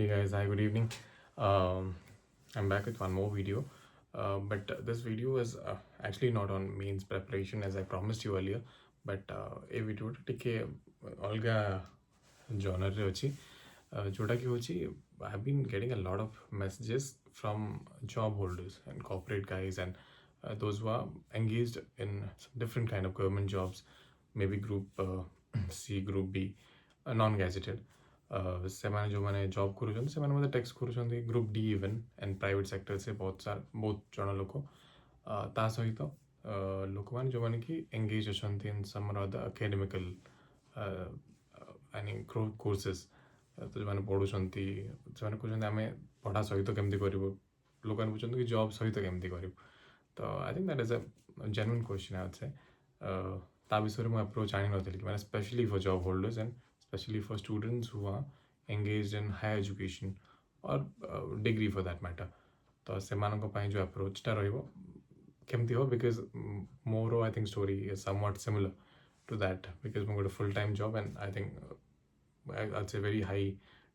guys, hi, good evening. Um, I'm back with one more video. But this video is actually not on mains preparation as I promised you earlier. But a video ଟିକେ ଅଲଗା ଜନରରେ ଅଛି ଯୋଉଟାକି ହେଉଛି I have been getting a lot of messages from job holders and corporate guys and those who are engaged in different kind of government jobs, maybe group C, group B, non-gazetted. ସେମାନେ ଯେଉଁମାନେ job କରୁଛନ୍ତି ସେମାନେ ମଧ୍ୟ tax କରୁଛନ୍ତି group D even and private ସେକ୍ଟର୍ସରେ ବହୁତ ଜଣ ଲୋକ ତା ସହିତ ଲୋକମାନେ ଯେଉଁମାନେ କି ଏଙ୍ଗେଜ୍ ଅଛନ୍ତି ଇନ୍ ସମ୍ ଅଦର ଆକାଡେମିକାଲ କୋର୍ସେସ୍ ତ ଯେଉଁମାନେ ପଢ଼ୁଛନ୍ତି ସେମାନେ କହୁଛନ୍ତି ଆମେ ପଢ଼ା ସହିତ କେମିତି କରିବୁ, ଲୋକମାନେ କହୁଛନ୍ତି କି ଜବ୍ ସହିତ କେମିତି କରିବୁ। ତ ଆଇ ଥିଙ୍କ ଦ୍ୟାଟ୍ ଇଜ୍ ଅ genuine question I would say। ତା ବିଷୟରେ ମୁଁ ଆପ୍ରୋଚ୍ ଜାଣିନଥିଲି କି ମାନେ specially for job holders and especially for students who are engaged in higher education or degree for that matter। ତ ସେମାନଙ୍କ ପାଇଁ ଯେଉଁ ଆପ୍ରୋଚ୍ଟା ରହିବ କେମିତି ହେବ ବିକଜ ମୋର I think story is somewhat similar to that because ମୁଁ ଗୋଟେ full time job and I think it's a very high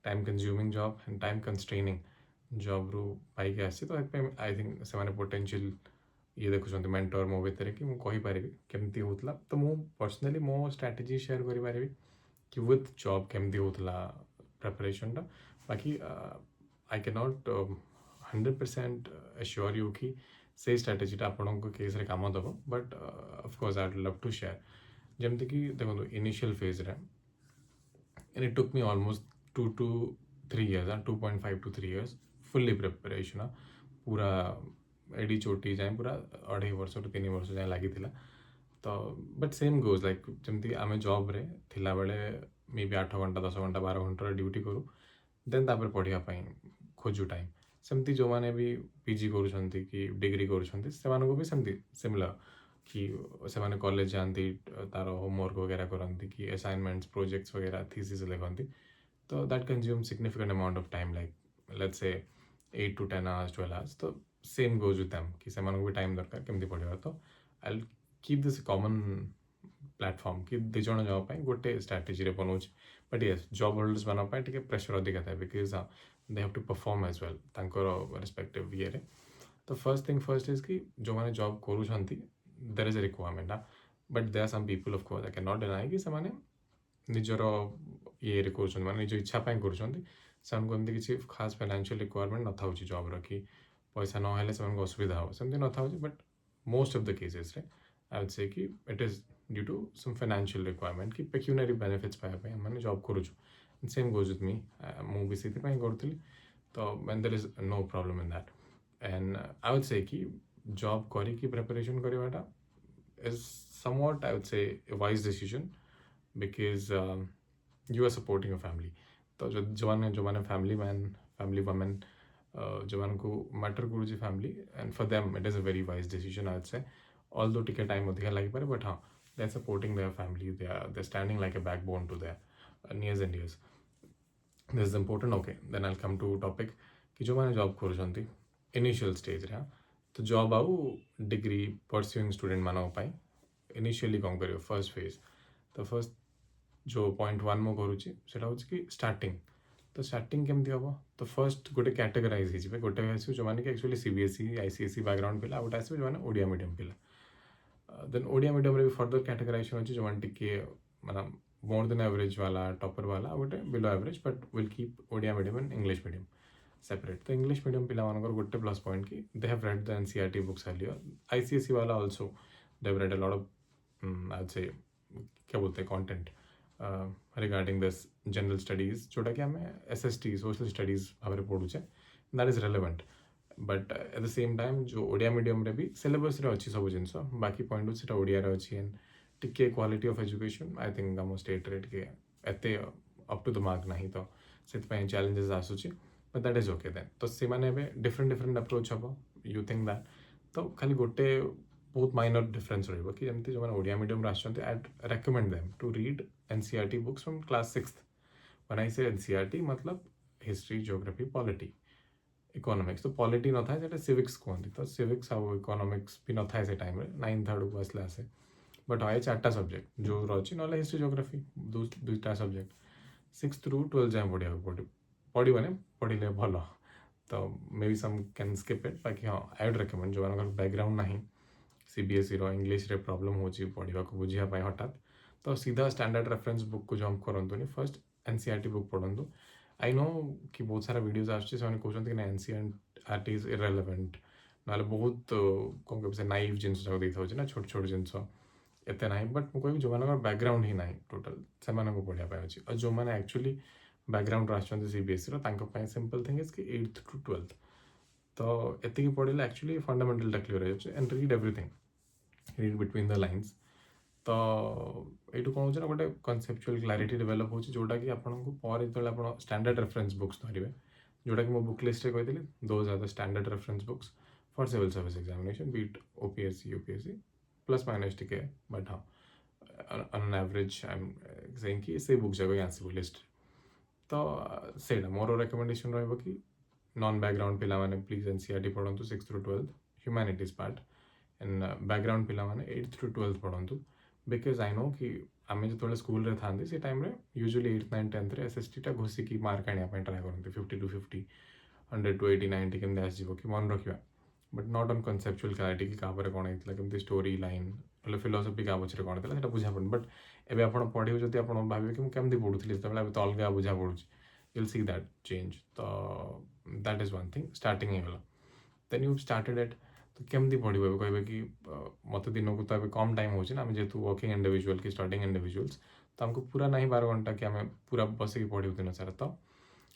time consuming job and time constraining ଜବ୍ରୁ ପାଇକି ଆସିଛି। ତ ସେଥିପାଇଁ ଆଇ ଥିଙ୍କ ସେମାନେ ପୋଟେନ୍ସିଆଲ ଇଏ ଦେଖୁଛନ୍ତି ମେଣ୍ଟର ମୋ ଭିତରେ କି ମୁଁ କହିପାରିବି କେମିତି ହେଉଥିଲା। ତ ମୁଁ ପର୍ସନାଲି ମୋ ଷ୍ଟ୍ରାଟେଜି ସେୟାର କରିପାରିବି कि विथ जॉब केमती होता प्रिपरेशन टा। बाकी I can not 100% assure you कि से स्ट्राटेजीटा आपण केस रे काम दब, but of course I would love to share. जमती कि देखो इनिशियल फेज रे and it took me almost 2 to 3 years, 2.5 to 3 years fully preparation पूरा एडी चोटी जाए पूरा 2.5 वर्ष टू 3 वर्ष जाए लगी। तो बट सेम गोज लाइक जमती आम जॉब रे थिला बेले मे बी 8 घंटा 10 घंटा 12 घंटा ड्यूटी करूँ देन तापर पढ़ाई खोजु टाइम। सेमती जो मैंने भी पीजी करुँच कि डिग्री करुँच भी सेमती सिमिलर कि से कॉलेज जाती तार होमवर्क वगैरह करती कि असाइनमेंट्स प्रोजेक्ट्स वगैरह थीसिस लिखती। तो that consume significant amount of time like let's say 8 to 10 hours 12 hours। तो सेम गोज विथ देम कि भी टाइम दरकार केमती पढ़ा। तो आई keep this common platform कि दु जण जॉब पाई गोटे स्ट्राटेजी रे बनाउछ। बट यस जॉब होल्डर्स बना पाए टिके प्रेशर अधिक था because they have to perform as well तांकर रेस्पेक्टिव ये रे। तो फर्स्ट थिंग फर्स्ट इज कि जो माने जॉब करूछंती there is a requirement but there are some people of course I can not deny कि से माने निजर ये रे करूछंती माने निज इच्छा पाई करूछंती। से को एमती किसी खास फाइनेंशियल रिक्वायरमेंट न थाउची जॉब रो कि पैसा न हेले से असुविधा हो सेमती न थाउची। But most of the cases रे I would say कि it is due to some financial requirement कि pecuniary benefits पाया मैंने जॉब करूँ। सेम गोज विथ मी मु भी से करूँ। तो when there is no problem in that and I would say कि जॉब करी कि preparation Karwata is somewhat I would say a wise decision because you are supporting a family। तो जो माने family man family woman जो मान को matter करूँ family and for them it is a very wise decision I would say। although टिके time अधिका लगी पारे but हाँ they are supporting their family, they're standing like a backbone to their nears and dears। this is important। okay then I'll come to topic कि जो मैंने job करूँ initial stage रे। तो जॉब आउ डिग्री परस्यूइंग स्टूडेंट मान initially कौन कर फर्स्ट फेज। तो फर्स्ट जो पॉइंट 1 मो करुच्ची सेटा हूँ कि स्टार्टिंग। तो स्टार्टिंग केमती हम तो फर्स्ट गोटे कैटेगराइज हो गोटे आस जो मैंने एक्चुअली सीबीएसई आईसीएसई बैकग्राउंड पिला गोटे आस जो ओडिया मीडियम पिला। देन ओडिया मीडियम रे भी फर्दर कैटेगराइजेशन अच्छे जो मैंने टिके मतलब मोर देन एवरेज वाला टॉपर वाला गोटे below average but will keep Odia medium and English medium separate. तो इंग्लिश मीडियम पिला गोटे प्लस पॉइंट कि they have read the NCERT books earlier. ICSE वाला also they have read a lot of I would say क्या बोलते हैं content regarding this general studies जोटा कि आम एसएसटी सोशल स्टडीज भाव में पढ़ुचे that is relevant. But at the same time जो ओडिया मीडियम रे भी सिलेबस रे अच्छी सब जिन बाकी पॉइंट से ओडिया रे अच्छी एंड टिके quality of education I think आम स्टेट रे टिके एते अप टू द मार्क नहीं। तो से चैलेंजेस आसूची but that is okay. Then तो से माने डिफरेंट डिफरेंट अप्रोच हम यू थिंक दैट। तो खाली गोटे बहुत माइनर डिफरेंस रही कि जमी जो मैंने Odia medium I recommend them to read NCERT books from class 6th। When I say NCERT मतलब हिस्ट्री जियोग्राफी पॉलिटी इकोनॉमिक्स। तो पॉलिटी न था से सिविक्स कहते। तो सिविक्स आउ इकोनॉमिक्स भी न था से टाइम 9th आड़ को आसला आसे बट हाँ 4टा सब्जेक्ट जो रही ना हिस्ट्री जियोग्राफी 2टा सब्जेक्ट 6th ରୁ 12th जाए पढ़ा पड़े पढ़ने पढ़ले भल तो may be some can skip it बाकी हाँ आई वुड रेकमेंड जो बैकग्राउंड ना सीबीएसई इंग्लीश रे प्रॉब्लम हो पढ़ा बुझापी हठात तो सीधा स्टैंडर्ड रेफरेंस बुक को जंप करूँ फर्स्ट एनसीईआरटी बुक पढ़ु आई नो कि बहुत सारा वीडियोज कहते कि एनसीईआरटी इज इरेलेवेंट ना बहुत कौन कह से नाइव जिनस देखा ना छोट छोट जिनस एत ना बट मुझे जो बैकग्राउंड ही ना टोटाल से पढ़ाई अच्छी और जो मैंने एक्चुअली बैकग्राउंड आसुँच सीबीएसई सिंपल थिंग इज कि 8th to 12th तो एति पढ़े एक्चुअली फंडामेंटल क्लियर हो and read everything read between the lines तो ये कौन हो गोटे कनसेप्चुअल क्लारिटी डेभलप हो जोटा कि आपको पर जो स्टैंडर्ड रेफरेंस बुक्स धरवे जोटा कि मो बुक लिस्ट कही those are the standard reference books for civil service examination बीट ओपीएससी यूपीएससी प्लस माइनस टिके बट हाँ on average I am saying कि से बुक जगह आसो लिस्ट तो सेटा मोर रिकमेंडेशन रहिबो कि नॉन बैकग्राउंड पिला माने प्लीज एनसीईआरटी पढ़ंतु 6th to 12th humanities part and background पिला माने 8th to 12th पढ़ंतु बिकज आई नो कि आम जो स्कूल रे था से time usually 8th 9th 10th SST टा घोषिकी मार्क आने ट्राए करते 50 to 50 100 to 80 90 केमती आसो कि मन रखा बट नॉट ऑन कनसेप्चुअल क्लारिटी कि क्या कौन होता केमती स्टोरी लाइन फिलोसफी क्या पछरे कौन था बुझा पड़े बट एवं आप पढ़े जब आप भावे कि मुझे केमती पढ़ुली जो तो अलग बुझा पड़ू you'll see that change तो that is one thing starting ହେଇଗଲା then you started it तो केमती पढ़ो कहे कि मत दिन को तो कम टाइम होना आम जेहतु वर्किंग इंडिविजुअल कि स्टडिंग इंडिविजुअल्स तो आमको पूरा ना 12 घंटा कि आम पूरा बसिक पढ़ू दिन सारा तो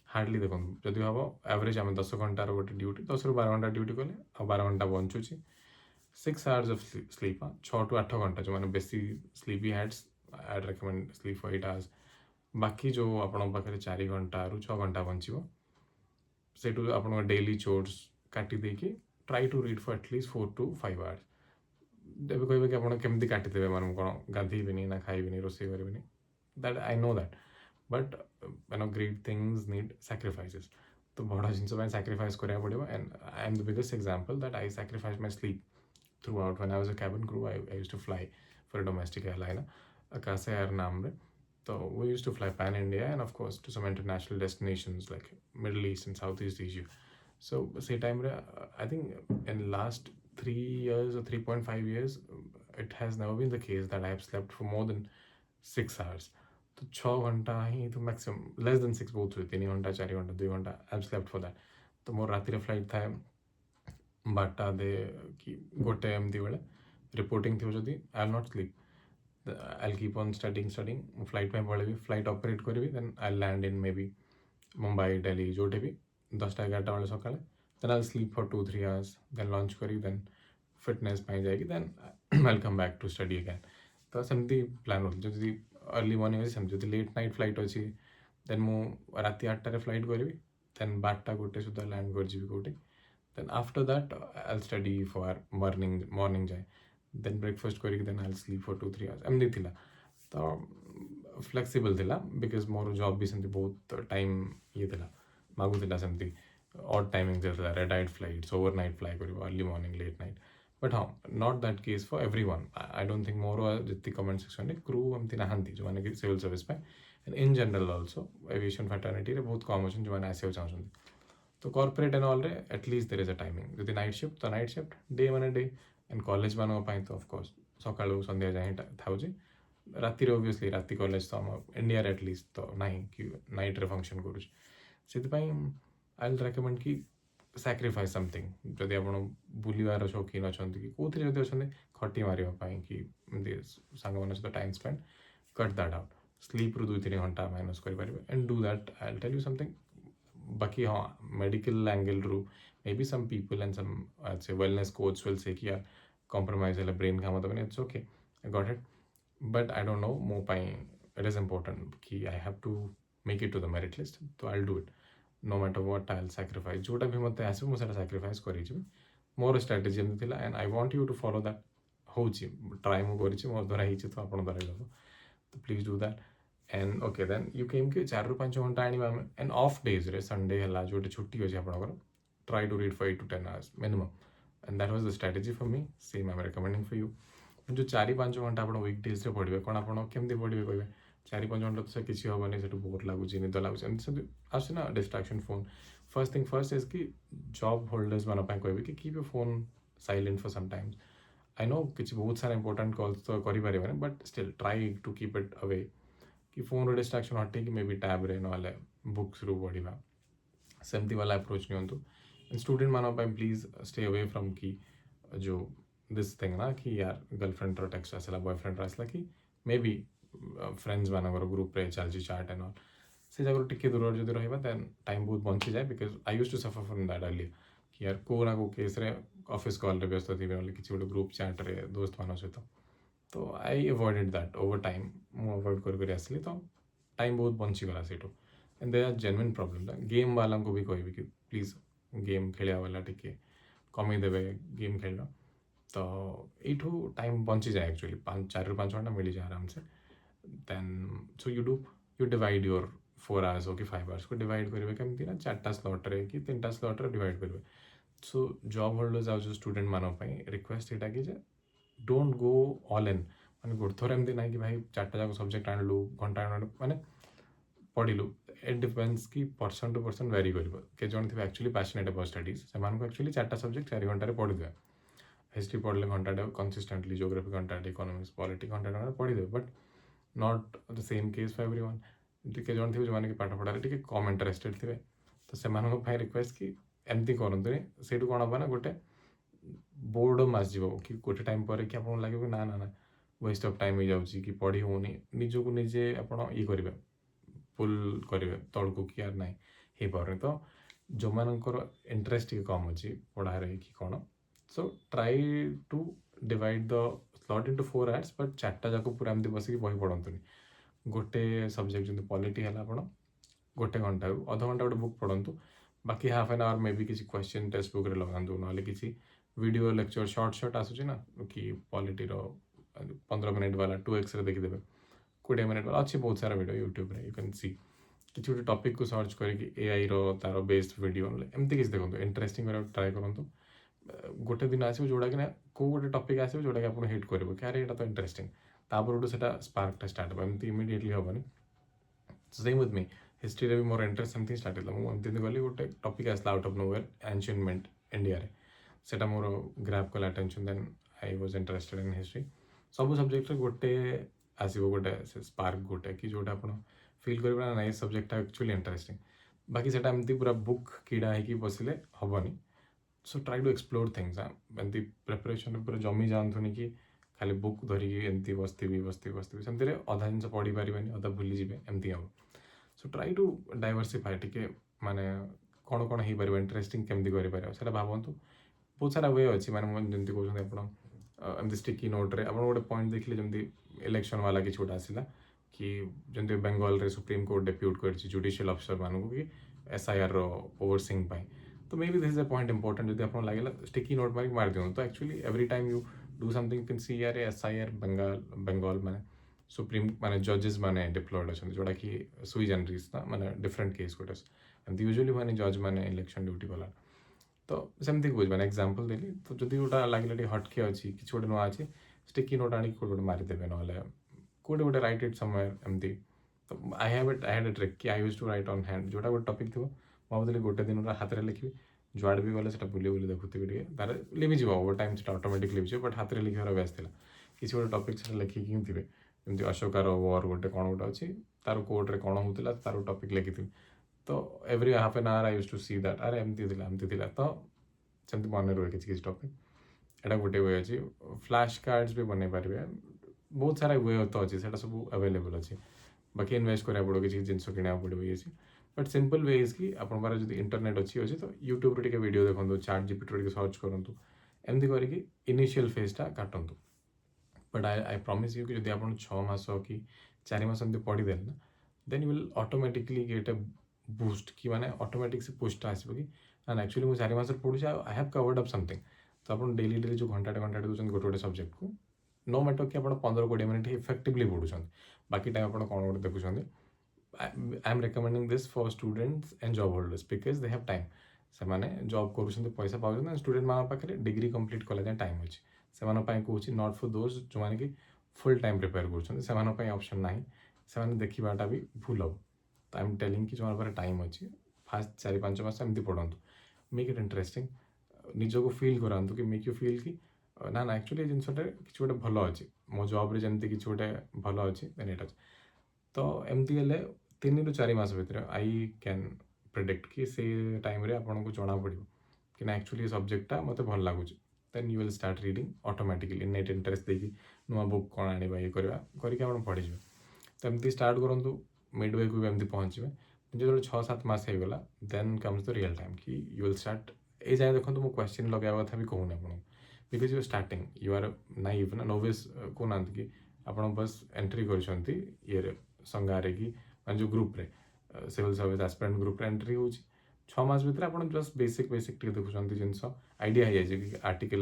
हार्डली देखो जदि हम एवरेज आम 10 घंटार गोटे ड्यूटी 10 ରୁ 12 घंटा ड्यूटी कले आ 12 घंटा बंचुची 6 hours of sleep 6 to 8 घंटा जो मैंने बेसी sleepy heads I recommend sleep for 8 hours बाकी जो आपण पाखे 4 घंटा रु 6 घंटा बंचो से आप डेली चोर्स काटी देकी try to read for at least 4 to 5 hours एवं कहे कि आप केमती काटिदेवे मैं कौन गाधेबी ना खाइबी रोसे करें that I know that but great things need sacrifices तो बड़ा जिन सैक्रिफाइस करा पड़ो and I am the biggest example that I sacrifice my sleep throughout when I was a cabin crew I used to fly for domestic airline Akasa Air नाम रे so we used to fly pan India and of course to some international destinations like Middle East and Southeast Asia. So say time I think in last 3 years or 3.5 years it has never been the case that I have slept for more than 6 hours. तो 6 घंटा ही तो maximum less than 6 बहुत हुए 3 घंटा 4 घंटा 2 घंटा I have slept for that तो मोर रातिर flight था 12टा दे कि गोटे एमती बेले रिपोर्टिंग थी जदि I will not sleep I'll keep on studying flight में पढ़े flight operate करी then I'll land in maybe Mumbai Delhi Jote भी 10टा 11टा वाले सकाले then I'll sleep for 2-3 hours then launch करी then fitness पाई जाएगी then I'll come back to study again तो सेमती प्लान हो जदि अर्ली मॉर्निंग अच्छी सेमती जदि लेट नाइट फ्लाइट अच्छी then मु राति 8टारे फ्लाइट करी then 12टा गोटे सुधा लैंड कर कौटे then after that I'll study for morning जाए then breakfast करी then I'll sleep for 2-3 hours एमती थिला तो फ्लेक्सिबल थिला बिकज मोर जॉब भी सेमती बहुत टाइम ये थिला मागुला सेमती ऑड टाइमिंग थिला red eyed flights overnight fly करिवो early morning late night but हाँ not that case for everyone I don't think more जितनी कमेंट सेक्शन में क्रू एमती नहांती जो मैंने सिविल सर्विस पे and in general also aviation fraternity रे बहुत कम अच्छे जो मैंने आसो चाहते तो कॉर्पोरेट एंड ऑल रे at least there is a timing जदि नाइट शिफ्ट तो नाइट शिफ्ट डे माने डे एंड कॉलेज मानी तो ऑफकोर्स सका संध्या जाए था राति ओबियसली राति कॉलेज तो आम इंडिया एटलिस्ट तो ना कि नाइट रे फंक्शन करुँच आई विल रेकमेंड कि सैक्रिफाइस समथिंग जदि आप बुलवार शौकीन अच्छा कि कौन जब अच्छा खटी मारे कि सांग मान सहित time spend cut that out sleep रु 2-3 घंटा माइनस करेंगे and do that I will tell you something बाकी हाँ मेडिकल एंगल रू may be some people and some say wellness coach will say कि यार कॉम्प्रोमाइज है ब्रेन काम तो it's okay I got it but I don't know मो it is important कि I have to make it to the merit list तो I will do it no matter what I will sacrifice जोटा भी मत आसो मुझे sacrifice करी मोर strategy एमती थिला and I want you to follow that हो ट्राए मुझे मो द्वारा हो तो आप द्वारा तो please do that and okay then you came कि 4 ରୁ 5 घंटा आने एंड ऑफ डेज रे संडे है जो छुट्टी अच्छे आप try to read for 8 to 10 hours minimum and that was the strategy for me same I am recommending for you जो 4-5 घंटा आप वीक डेज रे पढ़े कौन आप केमती पढ़े कहे 4-5 घंटा तो से किसी हेनी से बोर लगुच निद लगुच आसना distraction phone first thing first is कि जॉब होल्डर्स मान कहबी कि keep your phone silent for some times I know किसी बहुत सारा इंपोर्टेंट कॉल्स तो करें but still try to keep it away कि फोन डिस्ट्राक्शन हटे कि मे बी टैब रे ना बुक्स रु पढ़ा सेमती वाला अप्रोच नियंतु स्टूडेंट मान प्लीज स्टे अवे फ्रॉम कि जो दिस थिंग ना कि यार गर्लफ्रेंड टेक्स्ट आसला बॉयफ्रेंड आसला कि मे बी फ्रेंड्स मानकर ग्रुप रे चलती चाट एंड ऑल से जगह टिके दूर जब रहा देन टाइम बहुत बंची जाए because I use to suffer from that early कि यार को ना को केस रे ऑफिस कॉल रे व्यस्त थी किसी गोटे ग्रुप चैट रे दोस्त मान सहित तो I avoided that over time मु अवॉइड कर आसली तो टाइम बहुत बंचीगला से and they are genuine problem game वाला को भी कहबी कि प्लीज गेम खेलिया वाला टिके कमीदेवे गेम खेल तो यू टाइम बंची जाए एक्चुअली 4-5 घंटा मिल जाए आराम से then so you divide your 4 hours हो कि 5 आवर्स को डिवाइड करेंगे कमी ना 4टा स्लॉट्रे कि 3टा स्लॉट्रे डिवाइड करेंगे सो जॉब होल्डर्स आज स्टूडेंट मानक रिक्वेस्ट यहाँ कि डोंट गो ऑल इन मैंने गोटे थर एमती ना कि भाई 4टा जाक सब्जेक्ट आणलु घंटा मैंने पढ़लु इट डिपेंड्स कि पर्सन टू पर्सन वेरी कर जन थे एक्चुअली पैशनेट अबाउट स्टडीज से एक्चुअली 4टा सब्जेक्ट 4 घंटे पढ़ीदे हिस्ट्री पढ़ले घंटाटे कंसिस्टेंटली जियोग्राफी घंटाटे इकोनॉमिक्स पॉलिटिक्स घंटाटे पढ़ीदे but not the same case for everyone टे जन थे जो कि पाठ पढ़ारे टे कम इंटरेस्टेड थे तो से रिक्वेस्ट कि एमती करतुनि से कौन हम ना गोटे बोर्डम आसो कि गोटे टाइम पर कि आपको लगे ना ना ना वेस्ट ऑफ टाइम हो जाऊँगी कि पढ़ी होनी निजक निजे आप करेंगे पुल करेंगे तौल को कि यार ना हो पारे तो जो मानकर इंटरेस्ट कम अच्छी पढ़ारे कि कौन सो try to divide the slot into 4 hours but 4टा जाक पूरा एमती बस बही पढ़तुनि गोटे सब्जेक्ट जमी पॉलिटी है आप गोटे घंटा अध घंटा गोटे बुक पढ़ु बाकी half an our may be किसी क्वेश्चन टेक्स्ट बुक लगातु ना किसी वीडियो लेक्चर शॉर्ट आसूँ ना कि पॉलिटी 15 मिनट वाला 2x रे देखिदेवे 20 मिनट वाला अच्छी बहुत सारा वीडियो यूट्यूब रे यू कैन सी किसी गोटे टॉपिक को सर्च करके एआई तार बेस्ड वीडियो एमती किसी देखो इंटरेस्टिंग ट्राए करूँ गोटे दिन आसो जोड़ा कि ना कौ गोटे टॉपिक आसो जोटा कि आप हिट कर क्या तो इंटरेस्टिंग तापर से स्पार्कटा स्टार्ट हो एमती इमिडिएटली हेनी सेम विथ मी हिस्ट्री भी मोर इंटरेस्ट एमती स्टार्ट है मुझे गली गोटे टॉपिक आसला out of nowhere ancient India रे सेटा मोर ग्रैब कला attention then I was interested in history सब सब्जेक्ट गोटे आसो गोटे स्पार्क गोटे कि जोटा आप फिल कर ना सब्जेक्ट एक्चुअली इंटरेस्टिंग बाकी से एमती पूरा बुक कीड़ा हो बसिले हेनी so try to explore things एमती प्रिपरेशन पूरा जमी जातुनि कि खाली बुक धरिकी एमती बसती सेमती अधा जिन पढ़ी पारे अधा भूली जाए एमती हम सो ट्राई टू डाइवर्सीफाए टिके माने कौन कौन हो पार इंटरेस्टिंग केमती कर भावतु बहुत सारा वे अच्छी मैंने जमी कहते आप एमती स्टिकी नोट्रे आप गोटे पॉइंट देखिए जमी इलेक्शन वाला कि गोटे आसला कि जमी बेंगल रे सुप्रीम कोर्ट डेप्यूट कर जुडिशियल अफिसर मानक कि SIR ओवरसीइंग तो may B this is a point important जब आप लगे स्टिकी नोट मारिक मार दिखाँ तो actually every time you do something can see यार SIR बेंगल माने सुप्रीम माने जजेस माने डिप्लॉयड अच्छा जोटा कि सुई जनरीज ना माने डिफरेंट केस गोटे एमती यूजुअली माने जज माने इलेक्शन ड्यूटी वाला तो सेमती बुझ मैंने एग्जांपल देली तो जदि गोटा लगे हटके अच्छी कि गोटे नुआ अच्छी स्टिकी नोट आनी गोटे मारिदेवे ना कोटे गोटे राइट इट समवेयर एमती तो आई हैड अ ट्रिक कि I use to write on hand जोटा गोटे टॉपिक थी भावुली गोटे दिन हाथ में लिखी जुआड़े भी गले बुले बुले देखुथी तार लिभिज ओवर टाइम से ऑटोमेटिक लिभिज बट हाथ में लिखार अभ्यास था किसी गोटे टॉपिक से लिखिकी थे जमी अशोकार वॉर गोटे कौन गोटे अच्छी तार कोर्टे कौन होता तार टॉपिक लिखी थी तो every half an hour I use to see that अरे एमती तो सेमती मन रुए किसी टॉपिक यहाँ गोटे वे अच्छी फ्लैश कार्ड्स भी बनई पारे बहुत सारा वे तो अच्छी से सब अवेलेबल अच्छी बाकी इन्वेस्ट करा पड़ो किसी जिन किणा पड़ो ये बट सिंपल वे इज कि आप इंटरनेट अच्छी अच्छे तो यूट्यूब रे वीडियो देखो चैट जीपीटी रे सर्च करूँ एमती करके इनिशियल फेजटा काटतु बट आई प्रॉमिस यू कि आप 6 मास कि 4 मास एमती पढ़ीदे ना then you will automatically get a boost कि माने ऑटोमेटिक से पुष्ट आसो कि ना एक्चुअली मुझे 4 मास पढ़ुचे I have covered up something तो आप डेली जो घंटाटे दूसरे गोटे गोटे सब्जेक्ट को नो मैटर कि आप 15-20 मिनट इफेक्टिवली पढ़ुं बाकी टाइम आप कौन गोटे देखुं I am recommending this for students and job holders because they have time से माने जॉब कर पैसा पाँच स्टूडेंट मान पाखे डिग्री कंप्लीट कला जाए टाइम अच्छी से कहूँ नॉट फॉर दोज जो मैंने कि फुल टाइम प्रिपेयर कर ऑप्शन ना ସେମାନେ ଦେଖିବାଟା ବି ଭୁଲ ହେବ। ତ ଆଇ ଏମ୍ ଟେଲିଂ କି ଯେଉଁମାନଙ୍କ ପାଖରେ ଟାଇମ୍ ଅଛି ଫାଷ୍ଟ 4-5 ମାସ ଏମିତି ପଢ଼ନ୍ତୁ, ମେକ୍ ଇଟ୍ ଇଣ୍ଟରେଷ୍ଟିଂ, ନିଜକୁ ଫିଲ୍ କରାନ୍ତୁ କି ମେକ୍ ୟୁ ଫିଲ୍ କି ନା ନା ଆକ୍ଚୁଆଲି ଏ ଜିନିଷଟାରେ କିଛି ଗୋଟେ ଭଲ ଅଛି, ମୋ ଜବ୍ରେ ଯେମିତି କିଛି ଗୋଟେ ଭଲ ଅଛି ଦେନ୍ ଏଇଟା ଅଛି। ତ ଏମିତି ହେଲେ 3-4 ମାସ ଭିତରେ ଆଇ କ୍ୟାନ୍ ପ୍ରେଡିକ୍ଟ କି ସେ ଟାଇମ୍ରେ ଆପଣଙ୍କୁ ଜଣାପଡ଼ିବ कि ना एक्चुअली ये सब्जेक्टा मत भल लगुच, then you will start reading automatically नेट इंटरेस्ट देखिए नुआ बुक कौन आने ये करके पढ़ी। तो एमती स्टार्ट करूँ मिड वे को भी एमती पहुँचे जो 6-7 मास हो गला then comes the real time कि यू विल स्टार्ट ए जाए देखो मुझे क्वेश्चन लगे कथा भी कहूनी आपको because you starting you are naive ना नोविस कहना कि आप बस एंट्री कर संगारे कि जो ग्रुप्रे civil service aspirant group entry हो 6 मास भीतर आप जस्ट बेसिक बेसिक टे देखुं जिनस आइडिया हो जाए कि आर्टिकल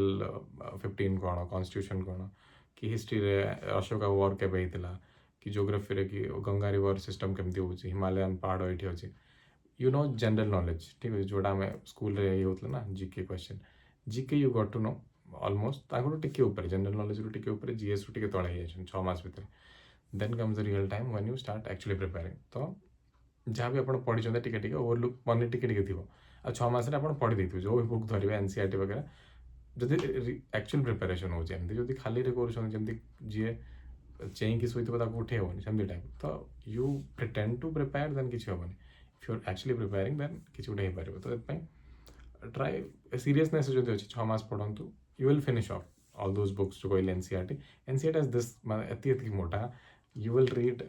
15 कौन कॉन्स्टिट्यूशन कौन कि हिस्ट्री रे अशोका वॉर केबे होता कि ज्योग्राफी रे कि गंगा रिवर सिस्टम केमती हो हिमालयन पहाड़ ये अच्छे यू नो जनरल नॉलेज ठीक है जोटा आम स्कूल रे होता ना GK question GK you got to know almost टिके ऊपर जनरल नॉलेज रू टिके ऊपर जीएस रू टिके तले हो 6 मास भीतर then comes the real time when you start actually preparing. तो जहाँ भी आप पढ़ी टिके ओवरलुक मन टिके थी आ 6 मास आप पढ़ी देते जो भी बुक धरवे एनसीईआरटी वगैरह जदि एक्चुअल प्रिपेरेसन होती खाली कर जी चेईकी शुई उठे हेनी सेमती टाइप तो you pretend to prepare then किसी हेनी if you are actually preparing then किसी गोटे हो पार। तो ट्राए सीरियसनेस जो अच्छी 6 मास पढ़ू you will finish off all those books जो कहले एनसीईआरटी एज दिस एति मोटा यू विल रीड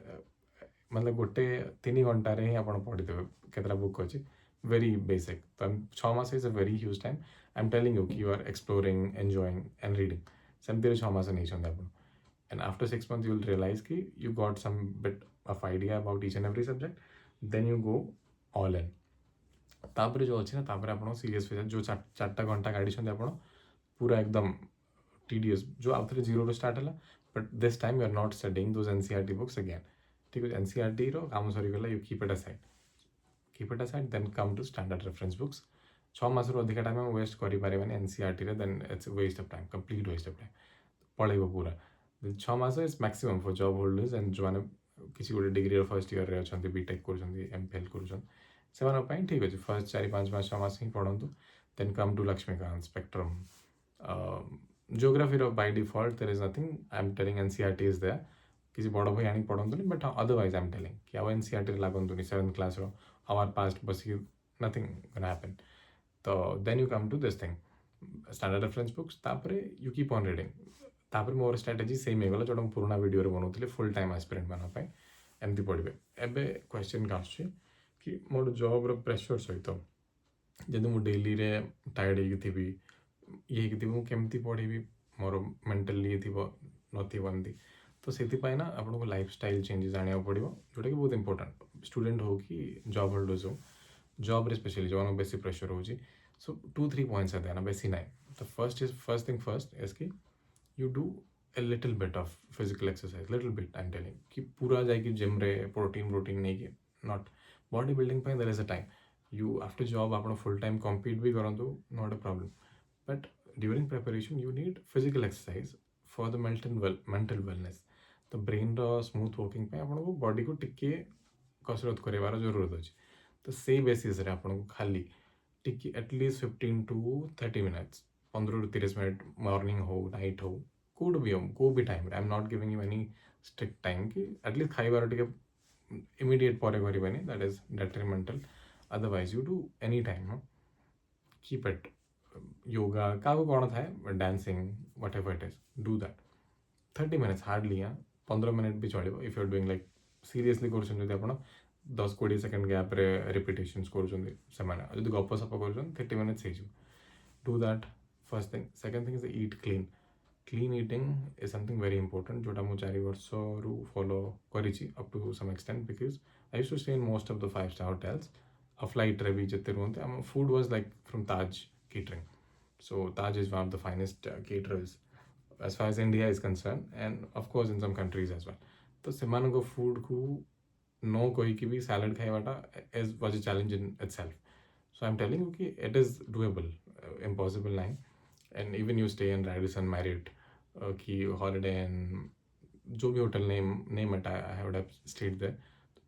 मतलब गोटे 3 घंटे ही आप पढ़ीदेवे केतटा बुक अच्छी वेरी बेसिक। तो 6 मास is a very huge time I am telling you कि you are exploring enjoying and reading सेमती 6 मास नहीं आप and after 6 months you will realize कि you got some bit of idea about each and every subject then you go all in। तापर जो अच्छे ना तापर आप सीरीयस जो 4 घंटा गाड़ी आप पूरा एकदम टीडियस जो आउ थे 0 रू स्टार्ट है but this time you are not studying those NCERT books again ठीक है एनसीईआरटी रो काम सरीगला you keep it aside then come to standard reference books 6 मास रू अधिक टाइम वेस्ट करें एनसीईआरटी रे then it's waste of time complete waste of time पलैब पूरा 6 मास is maximum for job holders and जो मैंने किसी गोटे डिग्री फर्स्ट ईयर रे अच्छा बीटेक कर ठीक अच्छे फर्स्ट 4-5 मास 6 मास ही पढ़ू then come to Laxmikant spectrum geography by default there is nothing I am telling NCERT is there किसी बड़ भाई आनी पढ़ंतुनी but otherwise I am telling कि आउ एनसीईआरटी लागंतुनी 7th क्लास रो आवर पास्ट बस नथिंग गोना हैपन। तो then you come to this thing standard reference books तापरे यू कीप ऑन रीडिंग तापर मोर स्ट्राटेजी सेम होगा जोटा पुराना वीडियो बनाऊली फुल टाइम एस्पिरेंट मानी एमती पढ़े। एबे क्वेश्चन का कि मोर जॉब प्रेशर सहित जब मुझे डेली रे टायर्ड ये केमती पढ़ी मोर मेंटली ये नमती तो से ना आपको लाइफ स्टाइल चेंजेस आने पड़ो जोटा कि बहुत इंपोर्टेंट स्टूडेंट हो कि जॉब होल्डर्स हो जॉब रे स्पेशली जो बेस प्रेशर हो सो 2-3 पॉइंट्स है ना बेसी ना। तो फर्स्ट थिंग फर्स्ट इज कि you do a little bit of physical exercise little bit I'm telling कि पूरा जाएगी जिम रे प्रोटीन नहीं कि नॉट बॉडी बिल्डिंग पे there is a time you after job आप फुल टाइम कम्पीट भी करूँ not a problem but during preparation you need physical exercise for the mental wellness. तो ब्रेन स्मूथ वर्किंग पे आपको body को टिके कसरत करार जरूरत अच्छे। तो से बेसिस रे आपको खाली टिके at least 15 to 30 minutes 15-30 minute morning हो नाइट हो कौट भी हो को भी time I am not giving you any strict time कि एटलिस्ट खाइबार टे इमिडिएट पर करें that is detrimental otherwise you do any time keep it yoga क्या कौन थाए dancing whatever it is do that 30 minutes hardly 15 minute भी चलो if you are doing like seriously कर 10-20 सेकेंड गैप रे रिपिटेशंस कर गप सप कर 30 minutes do that first thing. Second thing is eat clean eating is something very important जोटा मुझे 4 वर्ष रू फॉलो करी up to some extent because I used to stay in most of the 5-star hotels आ flight रे भी जिते रुहते आम food was like from Taj catering so Taj is one of the finest caterers as far as India is concerned and of course in some countries as well। तो सेमान को food को no कोई की भी सैलड खाइबाटा is was a challenge in itself. So I am telling you कि it is doable impossible नहीं and even you stay in Radisson Marriott की हॉलिडे इन जो भी hotel name at I would have stayed there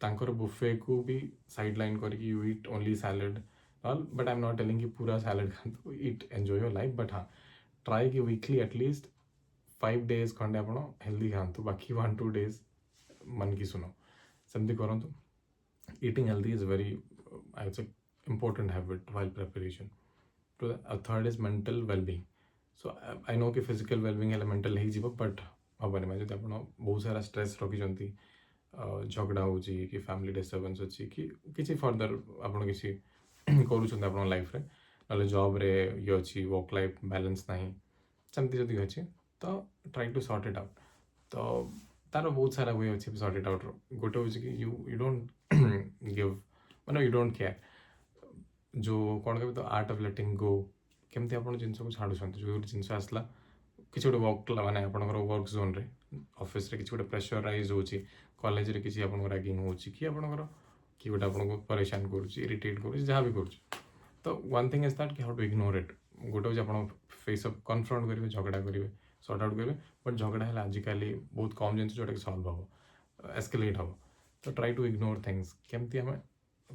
तांकर buffet को भी side line करके you eat only salad all but I am not telling कि पूरा सैलड खातु eat enjoy your life but हाँ ट्राई कि वीकली एटलिस्ट 5 days खंडे आप हेल्दी खातु बाकी 1-2 days मन की सुनो सेमती करूँ eating healthy is very I would say important habit while preparation to a third is mental well-being so I know कि physical well-being है mental ही जीव but हबनी मैं जब आप बहुत सारा stress रखी झगड़ा हो कि फैमिली डिस्टर्बेंस अच्छी कि किसी फर्दर आप किसी करूँ आप लाइफ रे ना जॉब रे ये अच्छी वर्क लाइफ बैलेंस नहीं सेमती जदि अच्छी तो try to sort it out तो तार बहुत सारा वे अच्छे सॉर्ट इट आउट गोटे हूँ कि यू डोंट गिव माने यू डोंट केयर जो कौन कह तो आर्ट ऑफ लेटिंग गो केमती आप जिन को छाड़ुं जो जिन आसला किसी गोटे वर्क माने आप वर्क जोन रे ऑफिस रे किसी गोटे प्रेशराइज हो कॉलेज रे किसी आप रैगिंग हो कि आपंकर कि गोटे आपको परेशान करिटेट कहाँ भी कर तो वन थिंग इज दैट कि हाउ टू इग्नोर इट गोटे हूँ आप फेस अप कन्फ्रंट करेंगे झगड़ा करेंगे सॉर्ट आउट करेंगे बट झगड़ा है आजिकल बहुत कम जिन जोटा कि सल्व हम एस्केलेट हम तो ट्राई टू इग्नोर थिंग्स केमती आम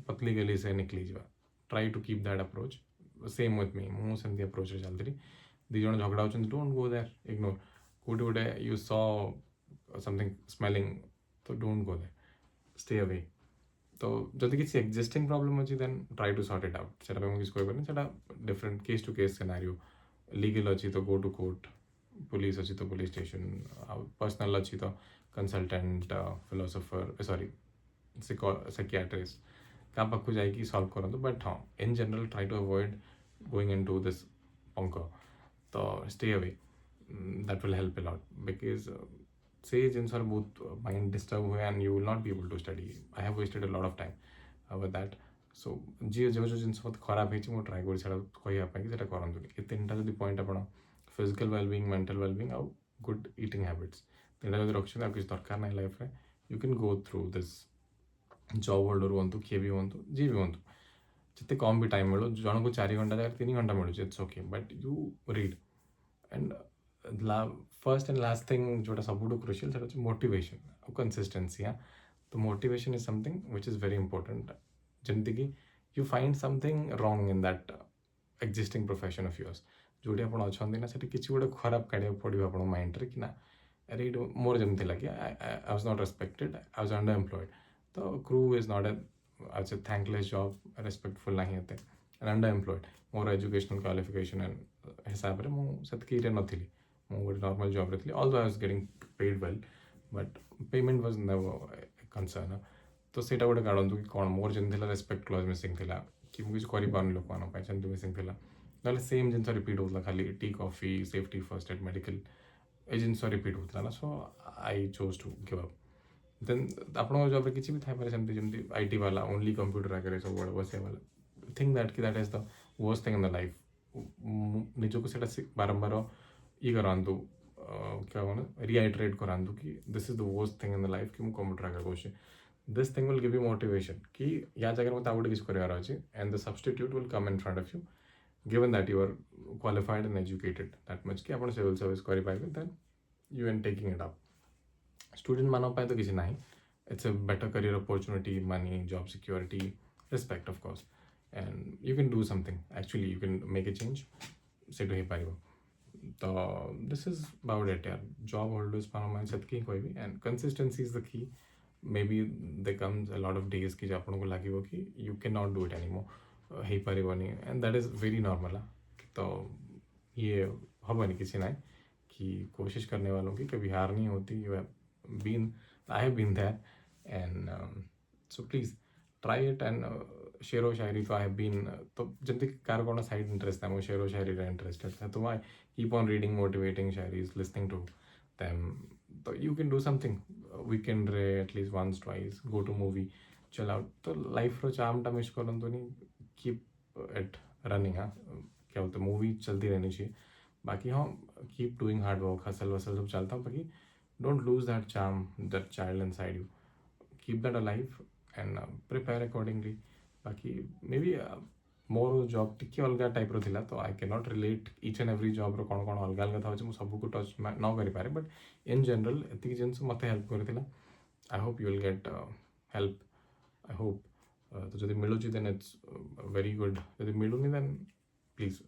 पतली गली से निकली जा try to keep that approach same with me मुझे अप्रोच चलती दिज झगड़ा होती डोंट गो देयर इग्नोर कौटे गोटे यू सॉ समथिंग स्मेलिंग तो don't go there stay away तो जदि किसी एक्जिस्टिंग प्रॉब्लम अच्छी then try to sort it out से किसी कहना different case to case scenario legal अच्छी तो गो टू कोर्ट पुलिस अच्छी तो पुलिस स्टेशन पर्सनल अच्छी तो कंसल्टेंट फिलोसोफर सॉरी साइकियाट्रिस्ट क्या पाखु जाकि सॉल्व करूँ बट हाँ in general try to avoid going in to this punk तो stay away that will help a lot because से जिन बहुत माइंड डिस्टर्ब हुए and you will not be able to study I have wasted a lot of time with that so जी जो जो जिन बहुत खराब है ट्राए कर कहवाई करूँ ये तीन टा पॉइंट आप फिजिकल वेलबिंग मेंटल वेलबिंग आउ गुड ईटिंग हैबिट्स तीन जो रखते हैं किसी दरकार ना लाइफ रे you can go through this job holder हूँ किए भी हूँ जी भी हूँ जिते कम भी टाइम मिलू जन को 4 घंटा जगह 3 घंटा मिलूँ it's okay but you read and first and last thing जोटा सब क्रुशियल से मोटिवेशन और कंसिस्टेंसी हाँ तो motivation is something which is very important जमती कि you find something wrong in that existing profession of yours जोटी आप अच्छा ना से किसी गोटे खराब काढ़ा पड़ो आप माइंड रे कि ना अरे ये मोर जमी लगे I was not respected I was under employed तो crew is not a thankless job respectful ना and under employed more educational qualification and हिसाब से मुझे नी गोटे नॉर्मल जॉब रे although I was getting paid well but payment was never concern तो सेटा गोटे काढ़ू कि कौन मोर जमी रेस्पेक्ट क्लॉज मिसिंग थी कि मुझे किसी कर लोक मिसिंग थी ना सेम जिन रिपीट होता खाली tea coffee safety first aid medical ये जिन रिपीट होता ना so I chose to give up then आप जॉब किसी भी थाई जमी आईटी वाला ओनली कंप्यूटर आगे सब बस वाला थिंक दैट कि that is the worst thing in the life निजक से बारंबार ये करातु क्या कहना रिआइटरेट करातु कि this is the worst thing in the life कि मुझे कंप्यूटर आगे कौन this thing will give you motivation कि या जगह मत आउट किसी करार अच्छे and the substitute will come in front of you given that you are qualified and educated that much कि आप सिविल सर्विस करेंगे then you are taking it up student मानव तो किसी ना it's a better career opportunity money job security respect of course and you can do something actually you can make a change से तो ही पारिबो तो this is about it यार job holders मानव मैं सत्य कोई and consistency is the key maybe there comes a lot of days कि जो आपको लगे कि you cannot do it anymore हो पारिबनी and that is very normal तो ये हेनी किसी ना कि कोशिश करने वालों की कभी हार नहीं होती you have been I have been there and so please try it and शेरो शायरी तो आई हैव बीन तो जल्दी कार कौन साइड इंटरेस्ट है मुझे शेरो शायरी इंटरेस्टेड है तो I keep on reading motivating शायरीज लिसनिंग टू दैम तो you can do something weekend रे at least once twice go to movie chill out तो लाइफ रो चार्मटा मिस करूँ नहीं कीप इट रनिंग हाँ क्या बोलते मूवी चलती रहनी चाहिए बाकी हाँ keep doing hard work hustle वसल सब चलता हूँ बाकी don't lose that charm that child inside you keep that alive and prepare accordingly बाकी मे बी मोर जॉब टिके अलग टाइप रो थिला तो I can not relate each and every job रो कोन कोन अलग अलग था मु सब को टच न करि पारे बट इन जनरल एतिक जिंस मते हेल्प करथिला I hope you will get help I hope तो जदि मिलुची देन इट्स वेरी गुड जदि मिलुनी देन प्लीज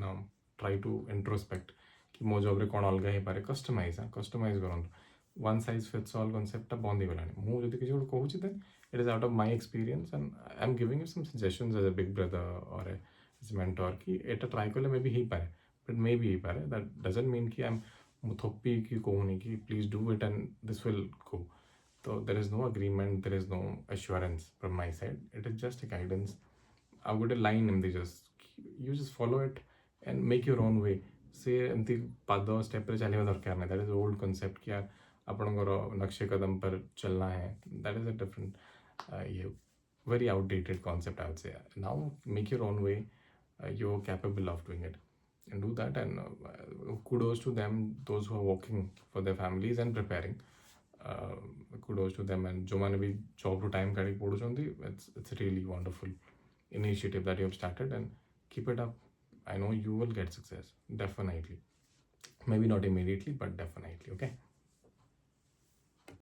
ना ट्राई टू इंट्रोस्पेक्ट कि मो जॉब रे कोन अलग हे पारे कस्टमाइज करन one size fits all concept बंद हो गलानी मु जदि किसी कहूँ then it is out of my experience and I'm giving you some suggestions as a big brother or as a mentor कि एटा ट्राई करले मे बी ही पारे but मे बी ही पारे that doesn't mean कि I'm मु थोपी कि कहूनी कि please do it and this will go so there is no agreement there is no assurance from my side it is just a guidance ଆଉ ଗୋଟେ line ଏମିତି you just follow it and make your own way ସେ ଏମିତି ପାଦ ଷ୍ଟେପ୍ରେ ଚାଲିବା ଦରକାର ନାହିଁ that is old concept कि ଆପଣଙ୍କର ନକ୍शे कदम पर चलना है that is a different very outdated concept I would say now make your own way you're capable of doing it and do that and kudos to them those who are working for their families and preparing uh, kudos to them and जो माने भी job रो time काढ़ी पढ़ुचंती it's really wonderful initiative that you have started and keep it up I know you will get success definitely maybe not immediately but definitely okay